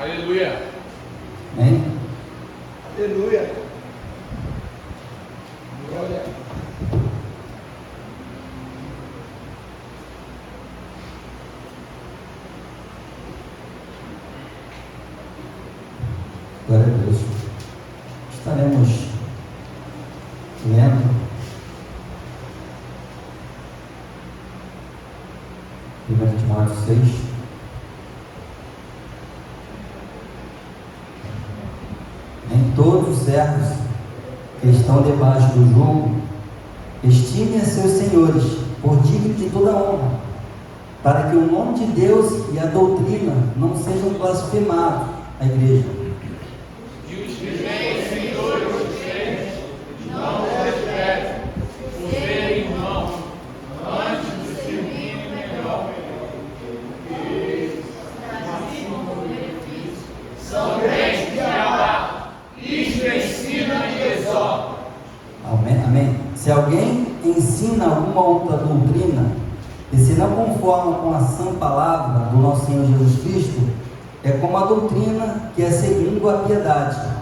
Aleluia. Amém? Aleluia. Glória. Glória a Deus. Estaremos lendo 1 Timóteo 6. Nem todos os servos que estão debaixo do jugo estimem a seus senhores por digno de toda honra, para que o nome de Deus e a doutrina não sejam blasfemados. A igreja. E os que têm senhores os crentes não desprezem, por serem irmãos, antes de servirem melhor. São crentes de amar, isto ensina e exorta. Amém? Amém. Se alguém ensina alguma outra doutrina e se não conforma com a sã palavra do nosso Senhor Jesus Cristo, é como a doutrina que é segundo a piedade.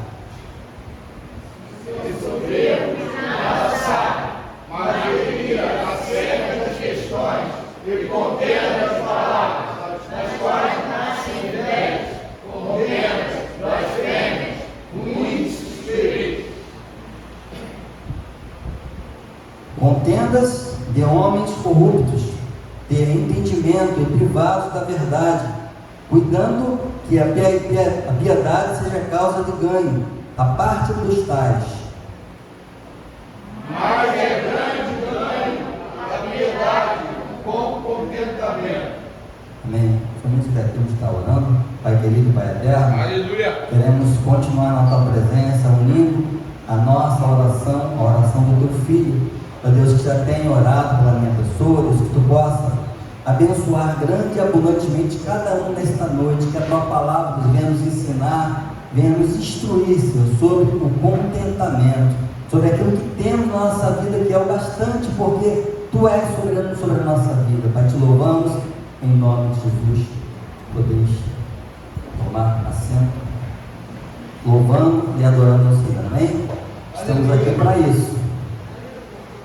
Resolveu nada sabe, mas devia acerca das questões e contenda das palavras, das quais nascem ideias, contendas, blasfêmias, ruins espíritos. Contendas de homens corruptos, de entendimento e privados da verdade, cuidando que a piedade seja causa de ganho, a parte dos tais. Mas é grande ganho a piedade com contentamento. Amém. Somente queremos estar orando. Pai querido, Pai eterno, Aleluia. queremos continuar na Tua presença, unindo a nossa oração, a oração do Teu Filho. Ó Deus, que já tenha orado pela minha pessoa, Deus, que Tu possa abençoar grande e abundantemente cada um nesta noite, que a Tua palavra venha nos ensinar, venha nos instruir, Senhor, sobre o contentamento, sobre aquilo que temos na nossa vida, que é o bastante, porque Tu és soberano sobre a nossa vida. Pai, Te louvamos em nome de Jesus. Podeis tomar assento, louvando e adorando ao Senhor. Amém? Estamos aqui para isso,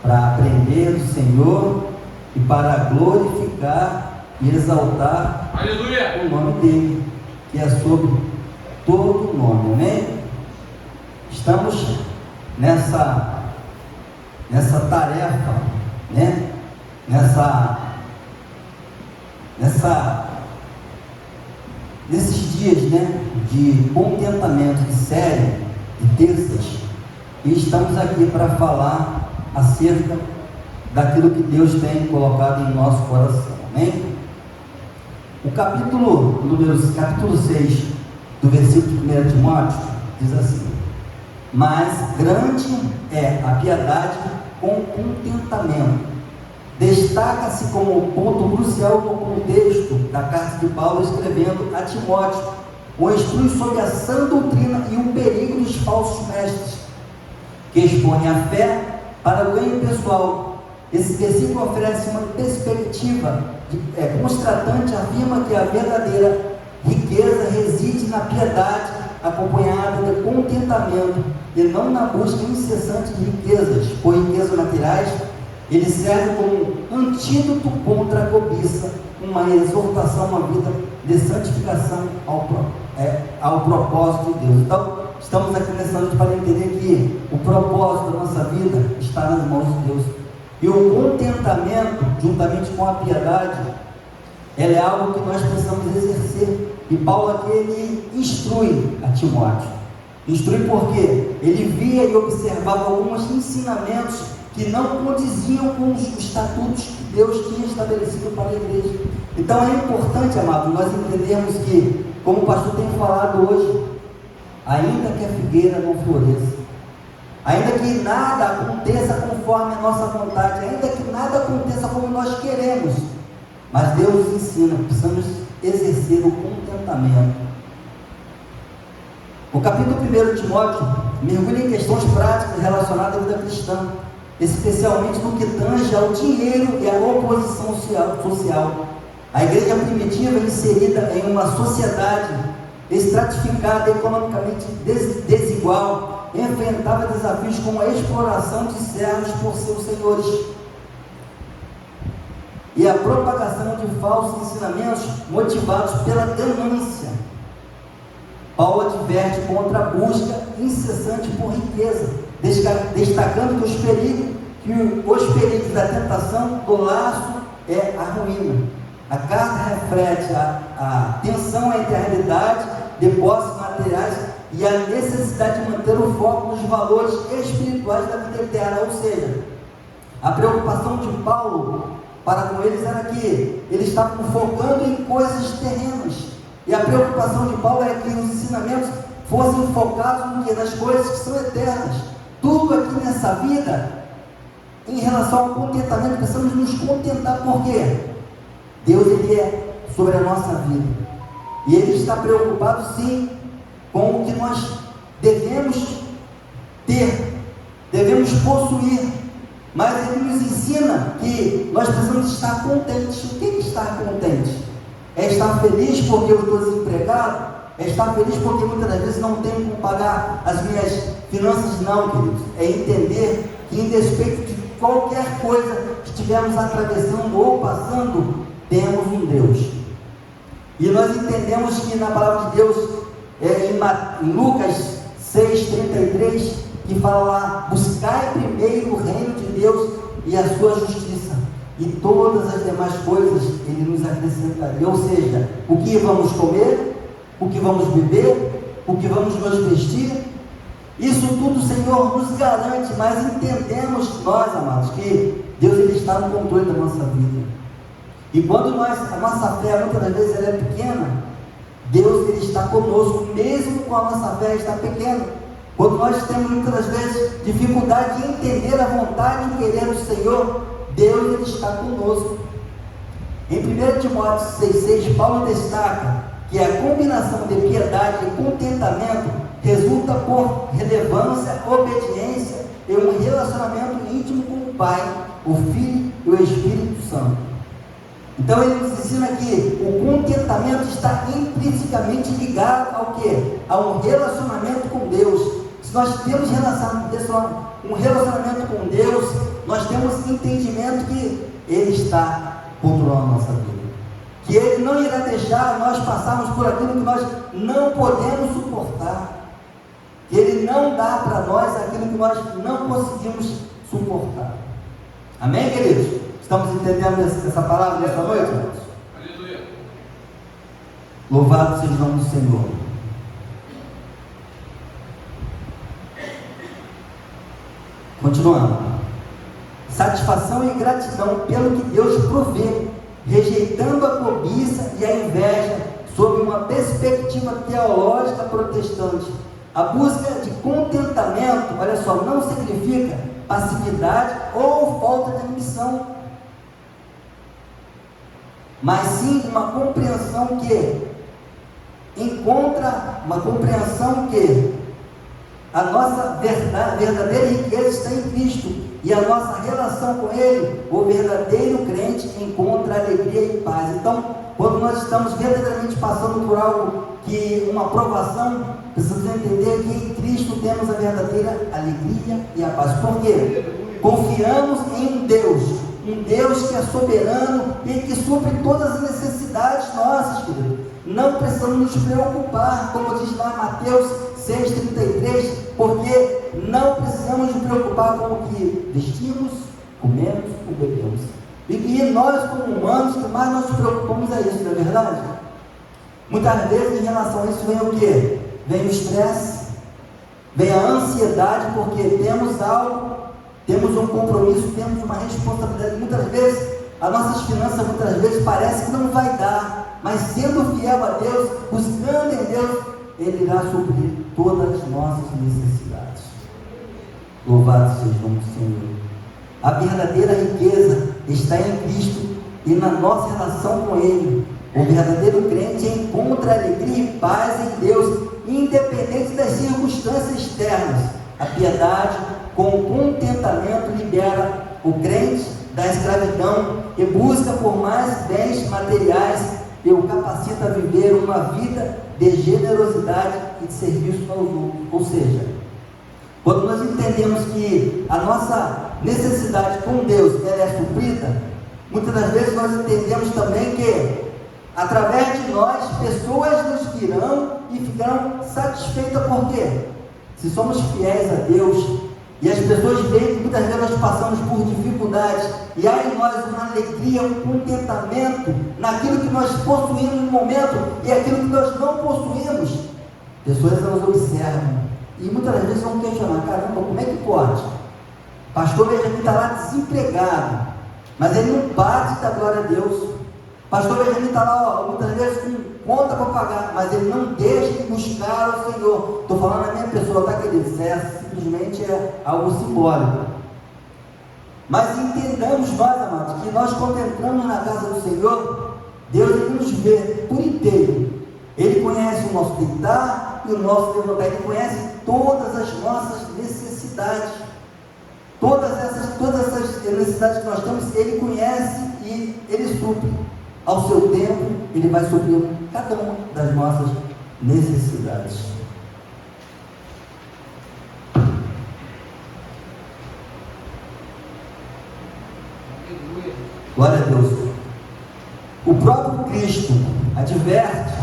para aprender do Senhor e para glorificar e exaltar Aleluia. o nome dele, que é sobre todo nome. Amém? Estamos nessa tarefa, né? Nesses dias, né, de contentamento, de série, de terças, e estamos aqui para falar acerca daquilo que Deus tem colocado em nosso coração. Amém? O capítulo 6 do versículo 1 Timóteo diz assim: mas grande é a piedade com contentamento. Destaca-se como ponto crucial no contexto da carta de Paulo escrevendo a Timóteo, o instrui sobre a sã doutrina e o perigo dos falsos mestres, que expõem a fé para o ganho pessoal. Esse versículo oferece uma perspectiva constatante, afirma que a verdadeira riqueza reside na piedade acompanhada de contentamento e não na busca incessante de riquezas, pois riquezas materiais ele serve como antídoto contra a cobiça, uma exortação a uma vida de santificação ao propósito de Deus. Então, estamos aqui nessa noite para entender que o propósito da nossa vida está nas mãos de Deus. E o contentamento, juntamente com a piedade, ela é algo que nós precisamos exercer. E Paulo aqui, ele instrui a Timóteo. Instrui porque ele via e observava alguns ensinamentos que não condiziam com os estatutos que Deus tinha estabelecido para a igreja. Então é importante, amado, nós entendermos que, como o pastor tem falado hoje, ainda que a figueira não floresça, ainda que nada aconteça conforme a nossa vontade, ainda que nada aconteça como nós queremos, mas Deus nos ensina, precisamos exercer o contentamento. O capítulo 1 de Timóteo mergulha em questões práticas relacionadas à vida cristã, especialmente no que tange ao dinheiro e à oposição social. A igreja primitiva, inserida em uma sociedade estratificada, economicamente desigual, enfrentava desafios como a exploração de servos por seus senhores e a propagação de falsos ensinamentos motivados pela ganância. Paulo adverte contra a busca incessante por riqueza, destacando que os perigos da tentação do laço é a ruína. A carta reflete a tensão entre a realidade de posses materiais e a necessidade de manter o foco nos valores espirituais da vida eterna. Ou seja, a preocupação de Paulo para com eles era que eles estavam focando em coisas terrenas, e a preocupação de Paulo é que os ensinamentos fossem focados nas coisas que são eternas. Tudo aqui nessa vida, em relação ao contentamento, precisamos nos contentar. Por quê? Deus, Ele é sobre a nossa vida, e Ele está preocupado sim com o que nós devemos ter, devemos possuir, mas Ele nos ensina que nós precisamos estar contentes. O que é estar contente? É estar feliz porque eu estou desempregado? É estar feliz porque muitas das vezes não tenho como pagar as minhas finanças? Não, queridos. É entender que, em despeito de qualquer coisa que estivermos atravessando ou passando, temos um Deus. E nós entendemos que na palavra de Deus, em Lucas 6,33, que fala lá: buscai primeiro o reino de Deus e a sua justiça, e todas as demais coisas Ele nos acrescentaria. Ou seja, o que vamos comer, o que vamos beber, o que vamos nos vestir, isso tudo o Senhor nos garante, mas entendemos nós, amados, que Deus, Ele está no controle da nossa vida. E quando a nossa fé, muitas das vezes, ela é pequena, Deus, Ele está conosco, mesmo com a nossa fé está pequena. Quando nós temos muitas das vezes dificuldade de entender a vontade e querer do Senhor, Deus, Ele está conosco. Em 1 Timóteo 6,6, Paulo destaca que a combinação de piedade e contentamento resulta por relevância, obediência e um relacionamento íntimo com o Pai, o Filho e o Espírito Santo. Então ele nos ensina que o contentamento está intrinsecamente ligado ao quê? A um relacionamento com Deus. Se nós temos um relacionamento com Deus, nós temos entendimento que Ele está controlando a nossa vida, que Ele não irá deixar nós passarmos por aquilo que nós não podemos suportar, que Ele não dá para nós aquilo que nós não conseguimos suportar. Amém, queridos? Estamos entendendo essa palavra nessa noite? Aleluia. Louvado seja o nome do Senhor. Continuando. Satisfação e gratidão pelo que Deus provê, rejeitando a cobiça e a inveja sob uma perspectiva teológica protestante. A busca de contentamento, olha só, não significa passividade ou falta de ambição, mas sim uma compreensão que a nossa verdadeira riqueza está em Cristo, e a nossa relação com Ele, o verdadeiro crente encontra alegria e paz. Então, quando nós estamos verdadeiramente passando por algo, uma provação, precisamos entender que em Cristo temos a verdadeira alegria e a paz. Por quê? Confiamos em um Deus que é soberano e que supre todas as necessidades nossas, querido. Não precisamos nos preocupar, como diz lá Mateus 6,33, porque não precisamos nos preocupar com o que vestimos, comemos ou bebemos. E nós, como humanos, o que mais nós nos preocupamos é isso, não é verdade? Muitas vezes, em relação a isso, vem o quê? Vem o estresse, vem a ansiedade, porque temos algo, temos um compromisso, temos uma responsabilidade. Muitas vezes, as nossas finanças, muitas vezes, parece que não vai dar, mas sendo fiel a Deus, buscando em Deus, Ele irá suprir todas as nossas necessidades. Louvado seja o nome do Senhor. A verdadeira riqueza está em Cristo e na nossa relação com Ele. O verdadeiro crente encontra alegria e paz em Deus, independente das circunstâncias externas. A piedade, com contentamento, libera o crente da escravidão e busca por mais bens materiais e o capacita a viver uma vida de generosidade e de serviço aos outros. Ou seja, quando nós entendemos que a nossa necessidade com Deus ela é suprida, muitas das vezes nós entendemos também que através de nós pessoas nos virão e ficarão satisfeitas. Por quê? Se somos fiéis a Deus e as pessoas veem que muitas vezes nós passamos por dificuldades e há em nós uma alegria, um contentamento naquilo que nós possuímos no momento e aquilo que nós não possuímos, pessoas nos observam e muitas das vezes vão questionar: caramba, como é que pode? Pastor Benjamin está lá desempregado, mas ele não para de dar glória a Deus. Pastor Benjamin está lá, muitas vezes com conta para pagar, mas ele não deixa de buscar o Senhor. Estou falando na minha pessoa, tá, queridos? Simplesmente é algo simbólico. Mas entendamos nós, amados, que nós quando entramos na casa do Senhor, Deus ele nos vê por inteiro. Ele conhece o nosso deitar e o nosso levantar. Ele conhece todas as nossas necessidades. Todas essas necessidades que nós temos, Ele conhece e Ele supre. Ao seu tempo, Ele vai suprir cada uma das nossas necessidades. Glória a Deus. O próprio Cristo adverte,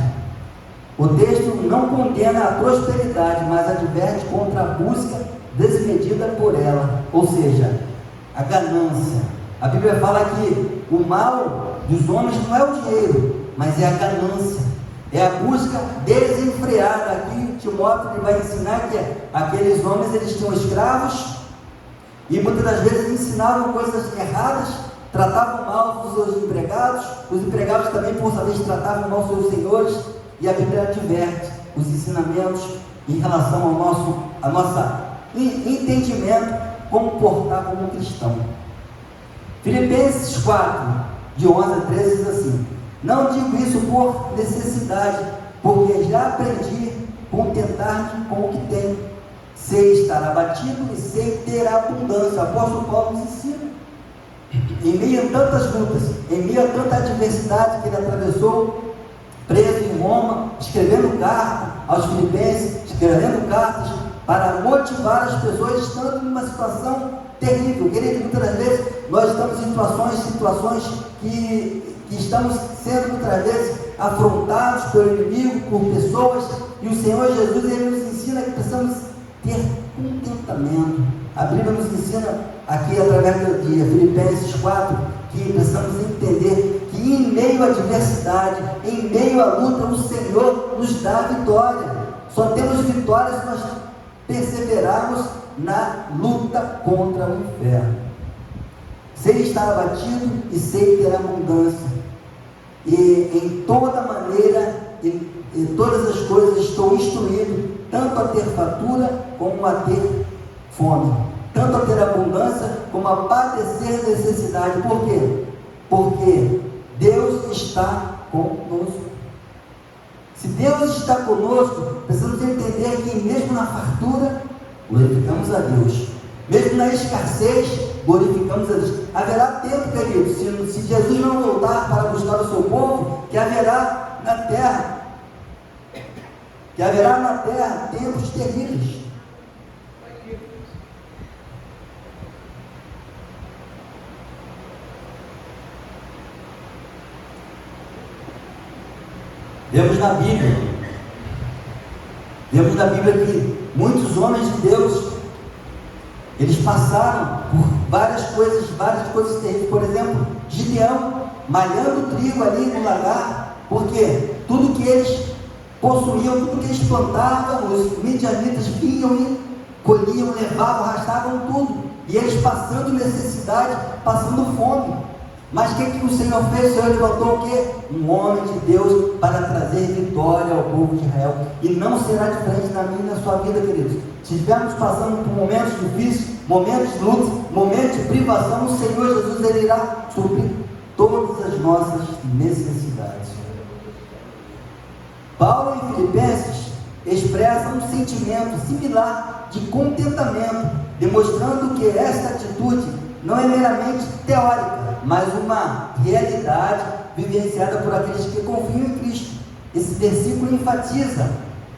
o texto não condena a prosperidade, mas adverte contra a busca desmedida por ela, ou seja, a ganância. A Bíblia fala que o mal dos homens não é o dinheiro, mas é a ganância, é a busca desenfreada. Aqui Timóteo ele vai ensinar que aqueles homens eles tinham escravos e muitas das vezes ensinavam coisas erradas, tratavam mal os seus empregados, os empregados também por sua vez tratavam mal os seus senhores, e a Bíblia adverte os ensinamentos em relação ao nosso entendimento como portar como cristão. Filipenses 4, de 11 a 13 diz assim: não digo isso por necessidade, porque já aprendi a contentar-me com o que tenho. Sei estar abatido e sei ter abundância. O apóstolo Paulo nos ensina. Em meio a tantas lutas, em meio a tanta adversidade que ele atravessou, preso em Roma, escrevendo carta aos filipenses, escrevendo cartas para motivar as pessoas, estando numa situação terrível. Querido, muitas vezes nós estamos em situações que estamos sendo muitas vezes afrontados pelo inimigo, por pessoas, e o Senhor Jesus ele nos ensina que precisamos ter contentamento. A Bíblia nos ensina aqui através de Filipenses 4 que precisamos entender que em meio à adversidade, em meio à luta, o Senhor nos dá vitória. Só temos vitória se nós perseverarmos na luta contra o inferno. Sei estar abatido e sei ter abundância, e em toda maneira, em todas as coisas estou instruído, tanto a ter fartura como a ter fome, tanto a ter abundância como a padecer necessidade. Por quê? Porque Deus está conosco. Se Deus está conosco, precisamos entender que mesmo na fartura, glorificamos a Deus. Mesmo na escassez, glorificamos a Deus. Haverá tempo, querido, se Jesus não voltar para buscar o seu povo, que haverá na terra tempos terríveis. Vemos na Bíblia que muitos homens de Deus, eles passaram por várias coisas terríveis. Por exemplo, Gideão malhando trigo ali no lagar, porque tudo que eles possuíam, tudo que eles plantavam, os midianitas vinham e colhiam, levavam, arrastavam tudo, e eles passando necessidade, passando fome. Mas o que o Senhor fez? O Senhor levantou o quê? Um homem de Deus para trazer vitória ao povo de Israel. E não será diferente na minha e na sua vida, queridos. Se estivermos passando por momentos difíceis, momentos de luta, momentos de privação, o Senhor Jesus ele irá suprir todas as nossas necessidades. Paulo em Filipenses expressa um sentimento similar de contentamento, demonstrando que esta atitude não é meramente teórica, mas uma realidade vivenciada por aqueles que confiam em Cristo. Esse versículo enfatiza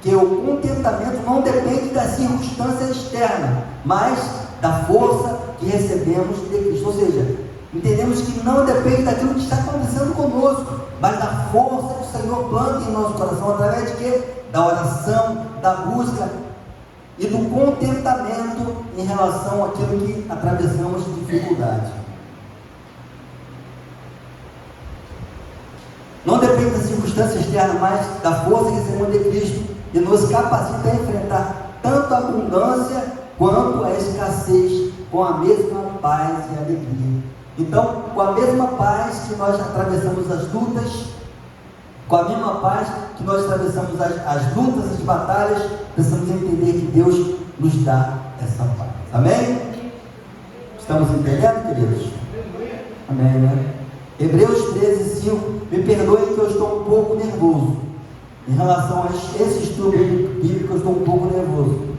que o contentamento não depende da circunstância externa, mas da força que recebemos de Cristo. Ou seja, entendemos que não depende daquilo que está acontecendo conosco, mas da força que o Senhor planta em nosso coração, através de quê? Da oração, da busca e do contentamento em relação àquilo que atravessamos de dificuldade. Não depende da circunstância externa, mas da força que recebemos de Cristo e nos capacita a enfrentar tanto a abundância quanto a escassez com a mesma paz e alegria. Então, com a mesma paz que nós atravessamos as lutas, com a mesma paz que nós atravessamos as lutas, as batalhas, precisamos entender que Deus nos dá essa paz. Amém? Estamos entendendo, queridos? Amém, né? Hebreus 13, 5. Me perdoem que eu estou um pouco nervoso. Em relação a esse estudo bíblico, eu estou um pouco nervoso.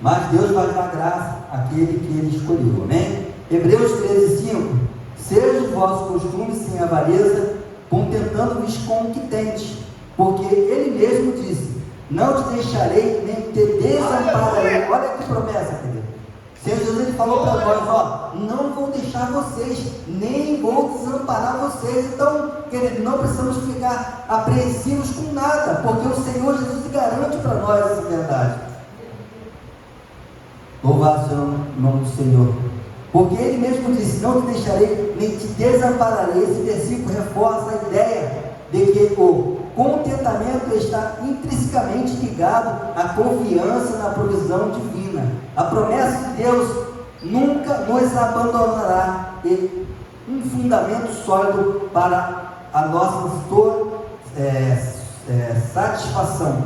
Mas Deus vai dar graça àquele que Ele escolheu. Amém? Hebreus 13, 5. Seja o vosso costume sem avareza, contentando-vos com o que tendes, porque Ele mesmo disse: não te deixarei nem te desampararei. Olha que promessa, querido. Senhor Jesus, Ele falou para nós: não vou deixar vocês, nem vou desamparar vocês. Então, querido, não precisamos ficar apreensivos com nada, porque o Senhor Jesus garante para nós essa verdade. Louvado seja o nome do Senhor. Porque Ele mesmo disse: não te deixarei, nem te desampararei. Esse versículo reforça a ideia de que o contentamento está intrinsecamente ligado à confiança na provisão divina. A promessa de Deus nunca nos abandonará, e um fundamento sólido para a nossa satisfação.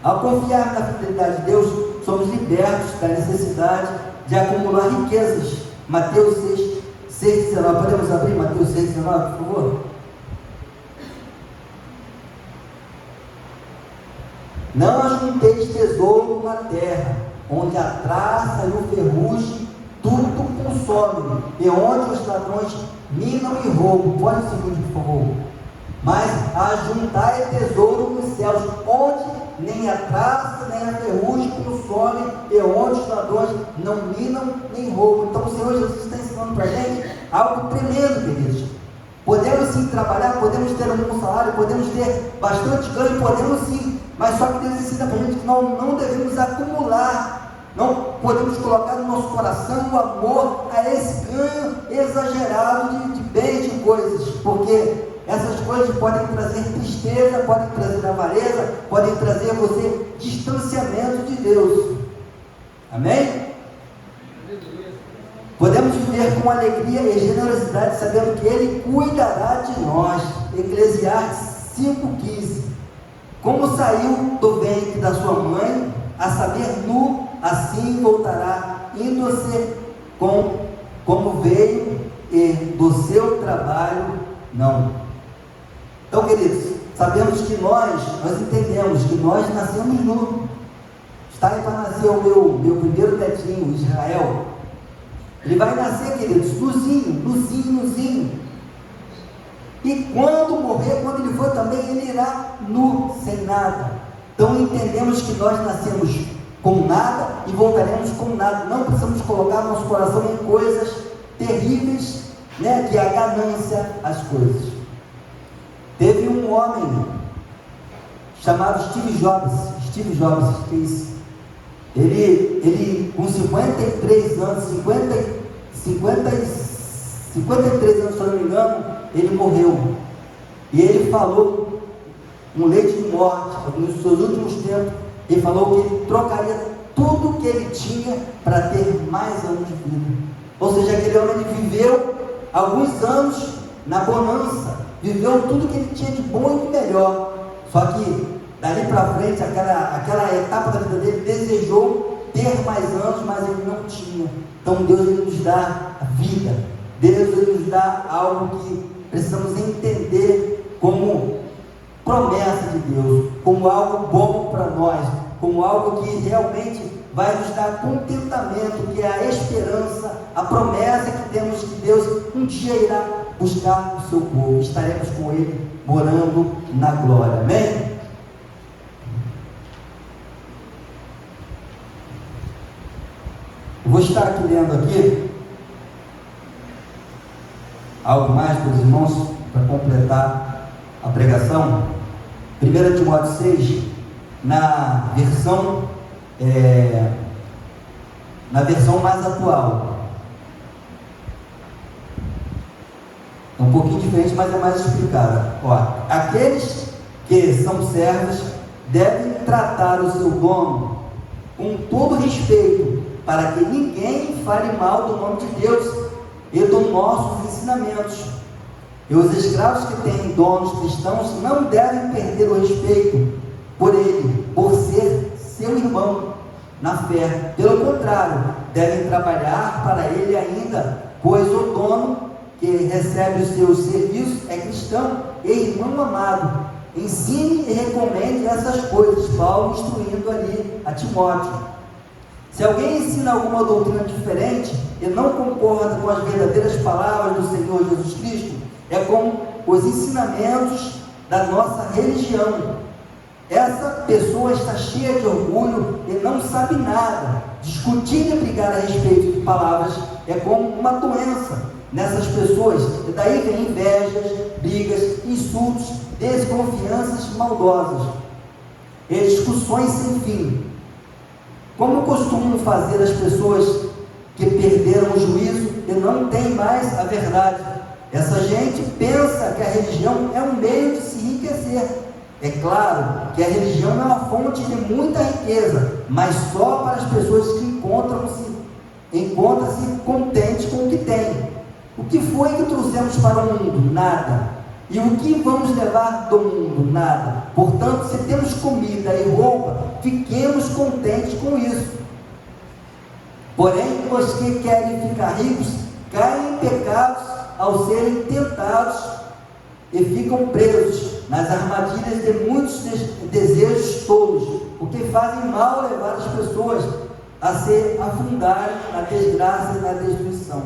Ao confiar na fidelidade de Deus, somos libertos da necessidade de acumular riquezas. Mateus 6,19. Podemos abrir Mateus 6,19, por favor? Não ajunteis tesouro na terra, onde a traça e o ferrugem tudo consomem, e onde os ladrões minam e roubam. Pode seguir, por favor. Mas ajuntai tesouro nos céus, onde nem a traça nem a ferrugem consomem, e onde os ladrões não minam nem roubam. Então o Senhor Jesus está ensinando para a gente algo tremendo, queridos. Podemos sim trabalhar, podemos ter um bom salário, podemos ter bastante ganho, podemos sim, mas só que Deus ensina para a gente que não devemos acumular, não podemos colocar no nosso coração o amor a esse ganho exagerado de bens, de coisas, porque essas coisas podem trazer tristeza, podem trazer avareza, podem trazer você distanciamento de Deus. Amém? Podemos viver com alegria e generosidade, sabendo que Ele cuidará de nós. Eclesiastes 5,15. Como saiu do ventre da sua mãe, a saber, nu, assim voltará, indo-se como veio, e do seu trabalho não. Então, queridos, sabemos que nós entendemos que nós nascemos nu. Está aí para nascer o meu primeiro netinho, Israel. Ele vai nascer, queridos, nuzinho. E quando morrer, quando ele for também, ele irá nu, sem nada. Então entendemos que nós nascemos com nada e voltaremos com nada. Não precisamos colocar nosso coração em coisas terríveis, né, que é a ganância, as coisas. Teve um homem chamado Steve Jobs, que é isso? Ele com 53 anos, 53 anos, se eu não me engano, ele morreu. E ele falou, um leito de morte, nos seus últimos tempos, ele falou que ele trocaria tudo que ele tinha para ter mais anos de vida. Ou seja, aquele homem, ele viveu alguns anos na bonança, viveu tudo que ele tinha de bom e de melhor. Só que dali para frente, aquela etapa da vida dele, desejou ter mais anos, mas ele não tinha. Então Deus, ele nos dá a vida. Deus, ele nos dá algo que precisamos entender como promessa de Deus, como algo bom para nós, como algo que realmente vai nos dar contentamento, que é a esperança, a promessa que temos que Deus um dia irá buscar o seu povo, estaremos com Ele morando na glória. Amém? Eu vou estar aqui lendo aqui algo mais para os irmãos, para completar a pregação. 1 Timóteo 6, na versão mais atual. É um pouquinho diferente, mas é mais explicada. Aqueles que são servos devem tratar o seu dono com todo respeito, para que ninguém fale mal do nome de Deus e dos nossos ensinamentos. E os escravos que têm donos cristãos não devem perder o respeito por ele, por ser seu irmão na fé. Pelo contrário, devem trabalhar para ele ainda, pois o dono que recebe os seus serviços é cristão e irmão amado. Ensine e recomende essas coisas, Paulo instruindo ali a Timóteo. Se alguém ensina alguma doutrina diferente e não concorda com as verdadeiras palavras do Senhor Jesus Cristo, é como os ensinamentos da nossa religião. Essa pessoa está cheia de orgulho e não sabe nada. Discutir e brigar a respeito de palavras é como uma doença nessas pessoas, e daí vem invejas, brigas, insultos, desconfianças maldosas e discussões sem fim. Como costumam fazer as pessoas que perderam o juízo e não têm mais a verdade? Essa gente pensa que a religião é um meio de se enriquecer. É claro que a religião é uma fonte de muita riqueza, mas só para as pessoas que encontram-se contentes com o que têm. O que foi que trouxemos para o mundo? Nada. E o que vamos levar do mundo? Nada. Portanto, se temos comida e roupa, fiquemos contentes com isso. Porém, os que querem ficar ricos caem em pecados ao serem tentados e ficam presos nas armadilhas de muitos desejos tolos, porque fazem mal levar as pessoas a se afundarem na desgraça e na destruição.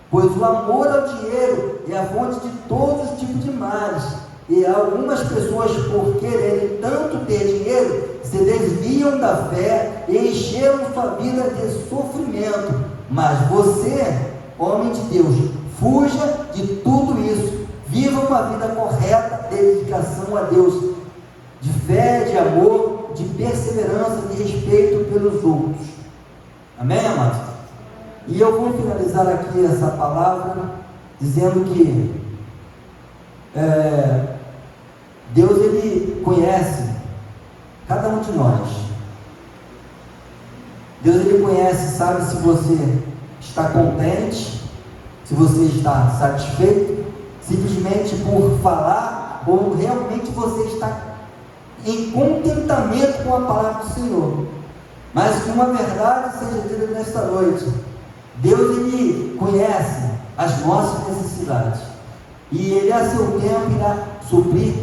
Pois o amor ao dinheiro é a fonte de todos os tipos de males, e algumas pessoas, por quererem tanto ter dinheiro, se desviam da fé e encheram sua vida de sofrimento. Mas você, homem de Deus, fuja de tudo isso, viva uma vida correta de dedicação a Deus, de fé, de amor, de perseverança, de respeito pelos outros. Amém, amados? E eu vou finalizar aqui essa palavra dizendo que Deus, Ele conhece cada um de nós. Deus, Ele conhece, sabe se você está contente, se você está satisfeito, simplesmente por falar, ou realmente você está em contentamento com a palavra do Senhor. Mas que uma verdade seja dita nesta noite: Deus, Ele conhece as nossas necessidades, e Ele a seu tempo irá suprir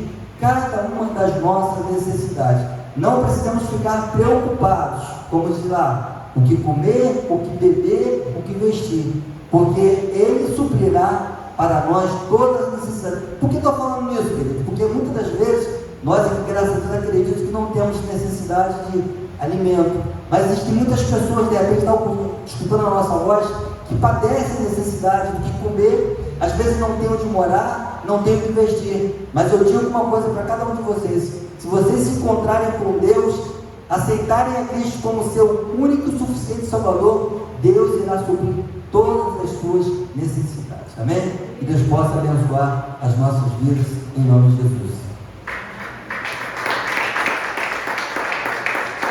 cada uma das nossas necessidades. Não precisamos ficar preocupados, como diz lá, o que comer, o que beber, o que vestir, porque Ele suprirá para nós todas as necessidades. Por que estou falando isso, querido? Porque muitas das vezes nós, graças a Deus, acreditamos que não temos necessidade de alimento, mas existem muitas pessoas, de repente, estão escutando a nossa voz, que padecem necessidade do que comer, às vezes não tem onde morar, não tem o que vestir. Mas eu digo uma coisa para cada um de vocês: se vocês se encontrarem com Deus, aceitarem a Cristo como seu único e suficiente Salvador, Deus irá suprir todas as suas necessidades. Amém? Que Deus possa abençoar as nossas vidas, em nome de Jesus.